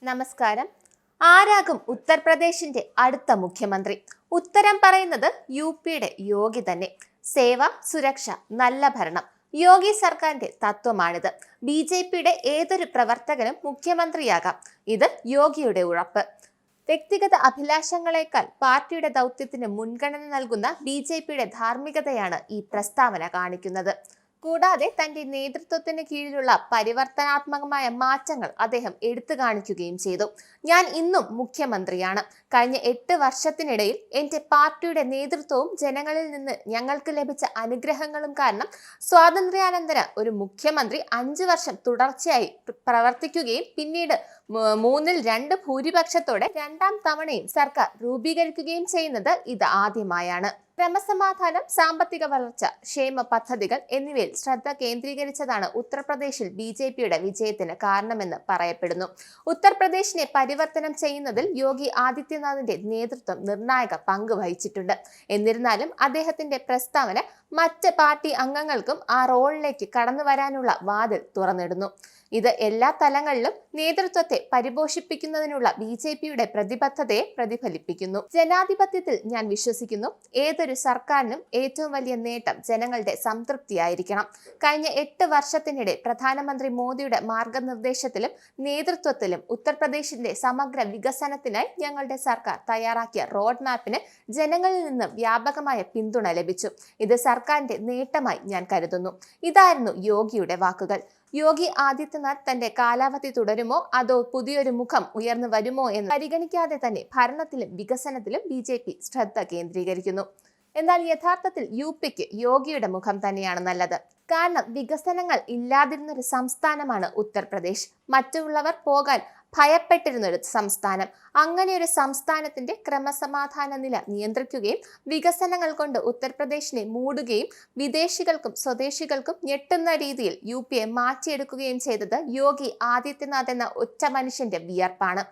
നമസ്കാരം. ആരാകും ഉത്തർപ്രദേശിന്റെ അടുത്ത മുഖ്യമന്ത്രി? ഉത്തരം പറയുന്നത് യുപിയുടെ യോഗി തന്നെ. സേവ, സുരക്ഷ, നല്ല ഭരണം യോഗി സർക്കാരിന്റെ തത്വമാണിത്. ബി.ജെ.പിയുടെ ഏതൊരു പ്രവർത്തകനും മുഖ്യമന്ത്രിയാകാം. ഇത് യോഗിയുടെ ഉറപ്പ്. വ്യക്തിഗത അഭിലാഷങ്ങളെക്കാൾ പാർട്ടിയുടെ ദൗത്യത്തിന് മുൻഗണന നൽകുന്ന ബി.ജെ.പിയുടെ ധാർമ്മികതയാണ് ഈ പ്രസ്താവന കാണിക്കുന്നത്. കൂടാതെ തന്റെ നേതൃത്വത്തിന് കീഴിലുള്ള പരിവർത്തനാത്മകമായ മാറ്റങ്ങൾ അദ്ദേഹം എടുത്തു കാണിക്കുകയും ചെയ്തു. ഞാൻ ഇന്നും മുഖ്യമന്ത്രിയാണ്. കഴിഞ്ഞ 8 വർഷത്തിനിടയിൽ എന്റെ പാർട്ടിയുടെ നേതൃത്വവും ജനങ്ങളിൽ നിന്ന് ഞങ്ങൾക്ക് ലഭിച്ച അനുഗ്രഹങ്ങളും കാരണം സ്വാതന്ത്ര്യാനന്തര ഒരു മുഖ്യമന്ത്രി 5 വർഷം തുടർച്ചയായി പ്രവർത്തിക്കുകയും പിന്നീട് 3/2 ഭൂരിപക്ഷത്തോടെ 2ാം തവണയും സർക്കാർ രൂപീകരിക്കുകയും ചെയ്യുന്നത് ഇത് ആദ്യമായാണ്. ക്രമസമാധാനം, സാമ്പത്തിക വളർച്ച, ക്ഷേമ പദ്ധതികൾ എന്നിവയിൽ ശ്രദ്ധ കേന്ദ്രീകരിച്ചതാണ് ഉത്തർപ്രദേശിൽ ബി.ജെ.പിയുടെ വിജയത്തിന് കാരണമെന്ന് പറയപ്പെടുന്നു. ഉത്തർപ്രദേശിനെ പരിവർത്തനം ചെയ്യുന്നതിൽ യോഗി ആദിത്യനാഥിന്റെ നേതൃത്വം നിർണായക പങ്ക് വഹിച്ചിട്ടുണ്ട്. എന്നിരുന്നാലും അദ്ദേഹത്തിന്റെ പ്രസ്താവന മറ്റ് പാർട്ടി അംഗങ്ങൾക്കും ആ റോളിലേക്ക് കടന്നു വരാനുള്ള വാതിൽ തുറന്നിടുന്നു. ഇത് എല്ലാ തലങ്ങളിലും നേതൃത്വത്തെ പരിപോഷിപ്പിക്കുന്നതിനുള്ള ബി.ജെ.പിയുടെ പ്രതിബദ്ധതയെ പ്രതിഫലിപ്പിക്കുന്നു. ജനാധിപത്യത്തിൽ ഞാൻ വിശ്വസിക്കുന്നു. ഏതൊരു സർക്കാരിനും ഏറ്റവും വലിയ നേട്ടം ജനങ്ങളുടെ സംതൃപ്തിയായിരിക്കണം. കഴിഞ്ഞ 8 വർഷത്തിനിടെ പ്രധാനമന്ത്രി മോദിയുടെ മാർഗനിർദ്ദേശത്തിലും നേതൃത്വത്തിലും ഉത്തർപ്രദേശിന്റെ സമഗ്ര വികസനത്തിനായി ഞങ്ങളുടെ സർക്കാർ തയ്യാറാക്കിയ റോഡ് മാപ്പിന് ജനങ്ങളിൽ നിന്ന് വ്യാപകമായ പിന്തുണ ലഭിച്ചു. ഇത് സർക്കാരിന്റെ നേട്ടമായി ഞാൻ കരുതുന്നു. ഇതായിരുന്നു യോഗിയുടെ വാക്കുകൾ. യോഗി ആദിത്യനാഥ് തന്റെ കാലാവധി തുടരുമോ അതോ പുതിയൊരു മുഖം ഉയർന്നു വരുമോ എന്ന് പരിഗണിക്കാതെ തന്നെ ഭരണത്തിലും വികസനത്തിലും ബി.ജെ.പി ശ്രദ്ധ കേന്ദ്രീകരിക്കുന്നു. എന്നാൽ യഥാർത്ഥത്തിൽ യുപിക്ക് യോഗിയുടെ മുഖം തന്നെയാണ് നല്ലത്. കാരണം വികസനങ്ങൾ ഇല്ലാതിരുന്നൊരു സംസ്ഥാനമാണ് ഉത്തർപ്രദേശ്. മറ്റുള്ളവർ പോകാൻ ഭയപ്പെട്ടിരുന്നൊരു സംസ്ഥാനം. അങ്ങനെ ഒരു സംസ്ഥാനത്തിന്റെ ക്രമസമാധാന നില നിയന്ത്രിക്കുകയും വികസനങ്ങൾ കൊണ്ട് ഉത്തർപ്രദേശിനെ മൂടുകയും വിദേശികൾക്കും സ്വദേശികൾക്കും ഞെട്ടുന്ന രീതിയിൽ യുപിയെ മാറ്റിയെടുക്കുകയും ചെയ്തത് യോഗി ആദിത്യനാഥ് എന്ന ഒറ്റ മനുഷ്യന്റെ വിയർപ്പാണ്.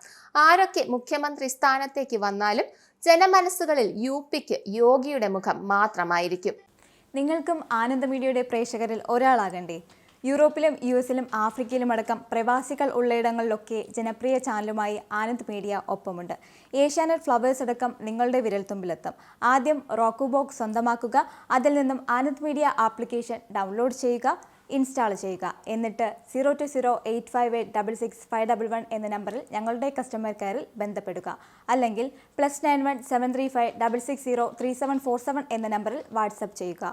ആരൊക്കെ മുഖ്യമന്ത്രി സ്ഥാനത്തേക്ക് വന്നാലും ജനമനസ്സുകളിൽ യുപിക്ക് യോഗിയുടെ മുഖം മാത്രമായിരിക്കും. നിങ്ങൾക്കും ആനന്ദ മീഡിയയുടെ പ്രേക്ഷകരിൽ ഒരാളാകണ്ടേ? യൂറോപ്പിലും യുഎസിലും ആഫ്രിക്കയിലും അടക്കം പ്രവാസികൾ ഉള്ളയിടങ്ങളിലൊക്കെ ജനപ്രിയ ചാനലുമായി ആനന്ദ് മീഡിയ ഒപ്പമുണ്ട്. ഏഷ്യാനെറ്റ് ഫ്ലവേഴ്സ് അടക്കം നിങ്ങളുടെ വിരൽത്തുമ്പിലെത്തും. ആദ്യം റോക്കു ബോക്സ് സ്വന്തമാക്കുക. അതിൽ നിന്നും ആനന്ദ് മീഡിയ ആപ്ലിക്കേഷൻ ഡൗൺലോഡ് ചെയ്യുക, ഇൻസ്റ്റാൾ ചെയ്യുക. എന്നിട്ട് 0208586651 എന്ന നമ്പറിൽ ഞങ്ങളുടെ കസ്റ്റമർ കെയറിൽ ബന്ധപ്പെടുക. അല്ലെങ്കിൽ +91 735 660 3747 എന്ന നമ്പറിൽ വാട്സപ്പ് ചെയ്യുക.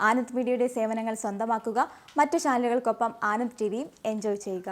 ആനന്ദ് മീഡിയയുടെ സേവനങ്ങൾ സ്വന്തമാക്കുക. മറ്റു ചാനലുകൾക്കൊപ്പം ആനന്ദ് ടിവിയും എൻജോയ് ചെയ്യുക.